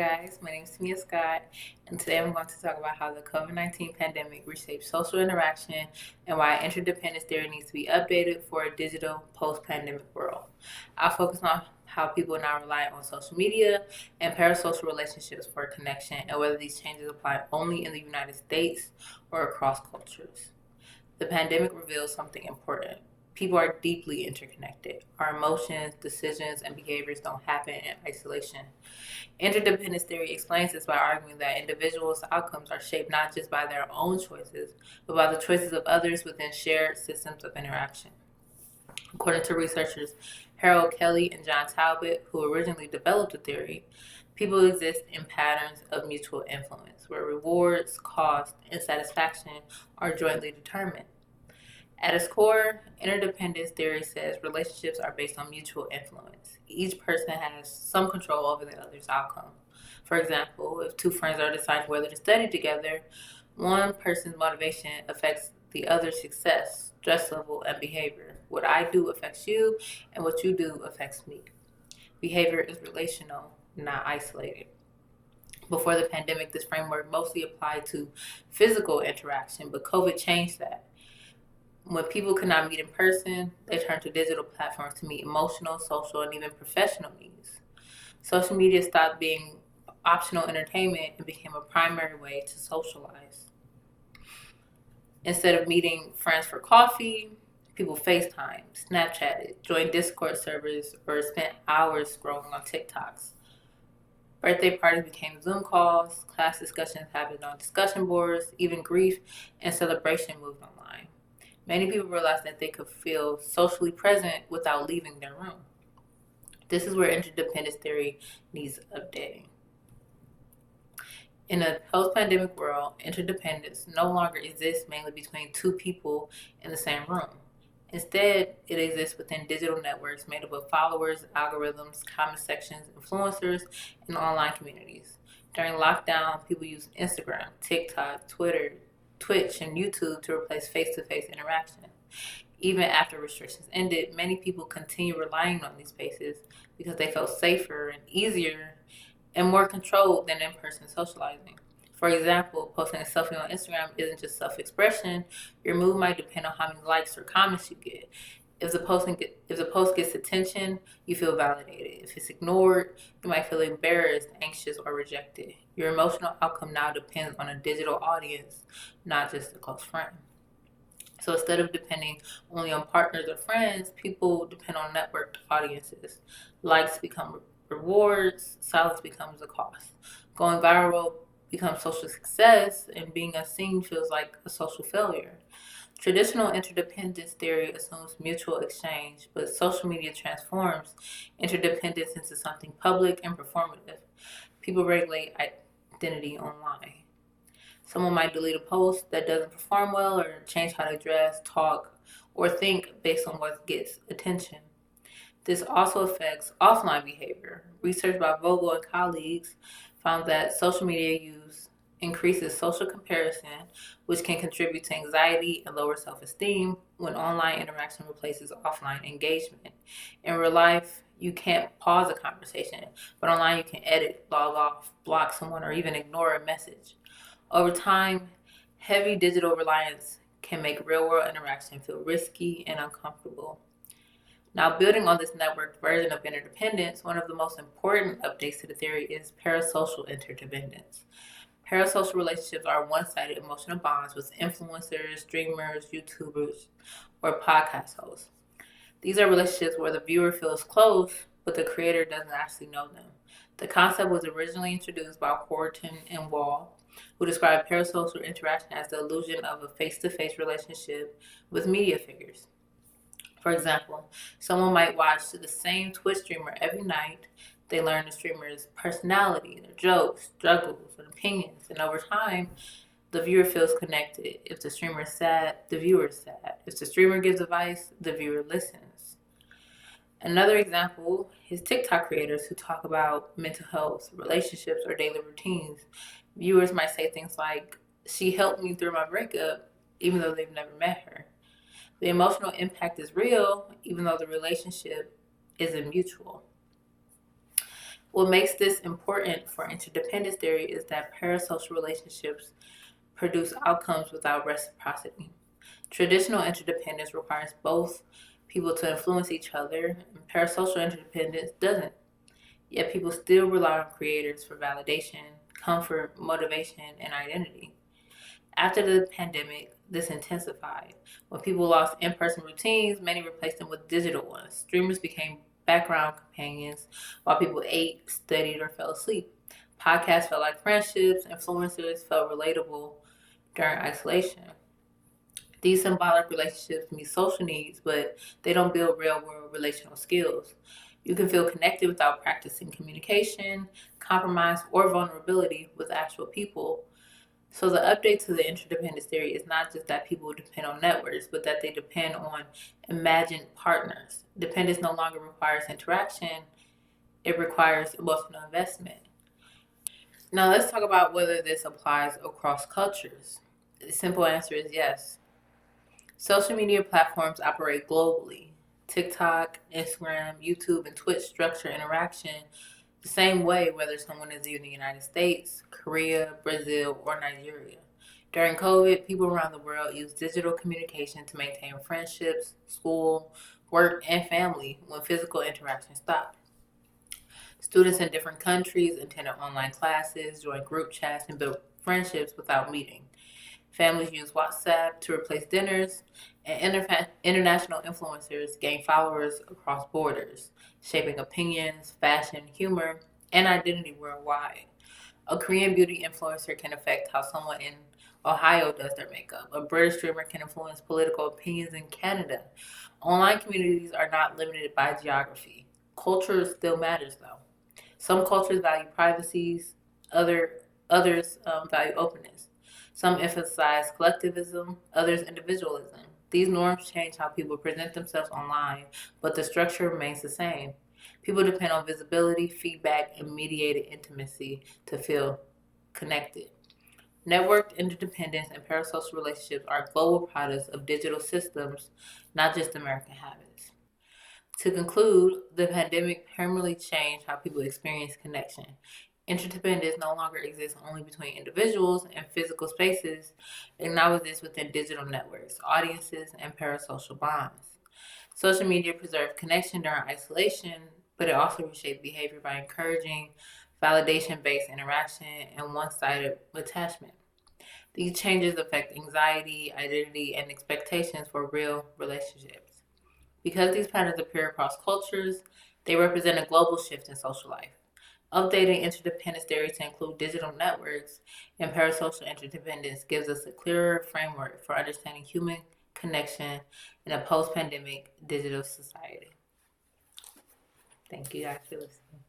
guys, my name is Tamia Scott, and today I'm going to talk about how the COVID-19 pandemic reshaped social interaction and why interdependence theory needs to be updated for a digital post-pandemic world. I'll focus on how people now rely on social media and parasocial relationships for connection, and whether these changes apply only in the United States or across cultures. The pandemic reveals something important. People are deeply interconnected. Our emotions, decisions, and behaviors don't happen in isolation. Interdependence theory explains this by arguing that individuals' outcomes are shaped not just by their own choices, but by the choices of others within shared systems of interaction. According to researchers Harold Kelly and John Talbot, who originally developed the theory, people exist in patterns of mutual influence, where rewards, cost, and satisfaction are jointly determined. At its core, interdependence theory says relationships are based on mutual influence. Each person has some control over the other's outcome. For example, if two friends are deciding whether to study together, one person's motivation affects the other's success, stress level, and behavior. What I do affects you, and what you do affects me. Behavior is relational, not isolated. Before the pandemic, this framework mostly applied to physical interaction, but COVID changed that. When people could not meet in person, they turned to digital platforms to meet emotional, social, and even professional needs. Social media stopped being optional entertainment and became a primary way to socialize. Instead of meeting friends for coffee, people FaceTime, Snapchatted, joined Discord servers, or spent hours scrolling on TikToks. Birthday parties became Zoom calls, class discussions happened on discussion boards, even grief and celebration moved online. Many people realized that they could feel socially present without leaving their room. This is where interdependence theory needs updating. In a post-pandemic world, interdependence no longer exists mainly between two people in the same room. Instead, it exists within digital networks made up of followers, algorithms, comment sections, influencers, and online communities. During lockdown, people used Instagram, TikTok, Twitter, Twitch, and YouTube to replace face-to-face interaction. Even after restrictions ended, many people continue relying on these spaces because they felt safer and easier and more controlled than in-person socializing. For example, posting a selfie on Instagram isn't just self-expression. Your mood might depend on how many likes or comments you get. If the post gets attention, you feel validated. If it's ignored, you might feel embarrassed, anxious, or rejected. Your emotional outcome now depends on a digital audience, not just a close friend. So instead of depending only on partners or friends, people depend on networked audiences. Likes become rewards, silence becomes a cost. Going viral becomes social success, and being unseen feels like a social failure. Traditional interdependence theory assumes mutual exchange, but social media transforms interdependence into something public and performative. People regulate identity online. Someone might delete a post that doesn't perform well or change how they dress, talk, or think based on what gets attention. This also affects offline behavior. Research by Vogel and colleagues found that social media use increases social comparison, which can contribute to anxiety and lower self-esteem when online interaction replaces offline engagement. In real life, you can't pause a conversation, but online you can edit, log off, block someone, or even ignore a message. Over time, heavy digital reliance can make real-world interaction feel risky and uncomfortable. Now, building on this networked version of interdependence, one of the most important updates to the theory is parasocial interdependence. Parasocial relationships are one-sided emotional bonds with influencers, streamers, YouTubers, or podcast hosts. These are relationships where the viewer feels close, but the creator doesn't actually know them. The concept was originally introduced by Horton and Wall, who described parasocial interaction as the illusion of a face-to-face relationship with media figures. For example, someone might watch the same Twitch streamer every night. They learn the streamer's personality, their jokes, struggles, and opinions, and over time, the viewer feels connected. If the streamer is sad, the viewer is sad. If the streamer gives advice, the viewer listens. Another example is TikTok creators who talk about mental health, relationships, or daily routines. Viewers might say things like, "She helped me through my breakup," even though they've never met her. The emotional impact is real, even though the relationship isn't mutual. What makes this important for interdependence theory is that parasocial relationships produce outcomes without reciprocity. Traditional interdependence requires both people to influence each other, and parasocial interdependence doesn't. Yet people still rely on creators for validation, comfort, motivation, and identity. After the pandemic, this intensified. When people lost in person routines, many replaced them with digital ones. Streamers became background companions while people ate, studied, or fell asleep. Podcasts felt like friendships, influencers felt relatable during isolation. These symbolic relationships meet social needs, but they don't build real world relational skills. You can feel connected without practicing communication, compromise, or vulnerability with actual people. So the update to the interdependence theory is not just that people depend on networks, but that they depend on imagined partners. Dependence no longer requires interaction, it requires emotional investment. Now let's talk about whether this applies across cultures. The simple answer is yes. Social media platforms operate globally. TikTok, Instagram, YouTube, and Twitch structure interaction the same way whether someone is in the United States, Korea, Brazil, or Nigeria. During COVID, people around the world used digital communication to maintain friendships, school, work, and family when physical interaction stopped. Students in different countries attended online classes, joined group chats, and built friendships without meeting. Families use WhatsApp to replace dinners, and international influencers gain followers across borders, shaping opinions, fashion, humor, and identity worldwide. A Korean beauty influencer can affect how someone in Ohio does their makeup. A British streamer can influence political opinions in Canada. Online communities are not limited by geography. Culture still matters, though. Some cultures value privacies, others value openness. Some emphasize collectivism, others individualism. These norms change how people present themselves online, but the structure remains the same. People depend on visibility, feedback, and mediated intimacy to feel connected. Networked interdependence and parasocial relationships are global products of digital systems, not just American habits. To conclude, the pandemic permanently changed how people experience connection. Interdependence no longer exists only between individuals and physical spaces, it now exists within digital networks, audiences, and parasocial bonds. Social media preserved connection during isolation, but it also reshaped behavior by encouraging validation based interaction and one sided attachment. These changes affect anxiety, identity, and expectations for real relationships. Because these patterns appear across cultures, they represent a global shift in social life. Updating interdependence theory to include digital networks and parasocial interdependence gives us a clearer framework for understanding human connection in a post pandemic digital society. Thank you guys for listening.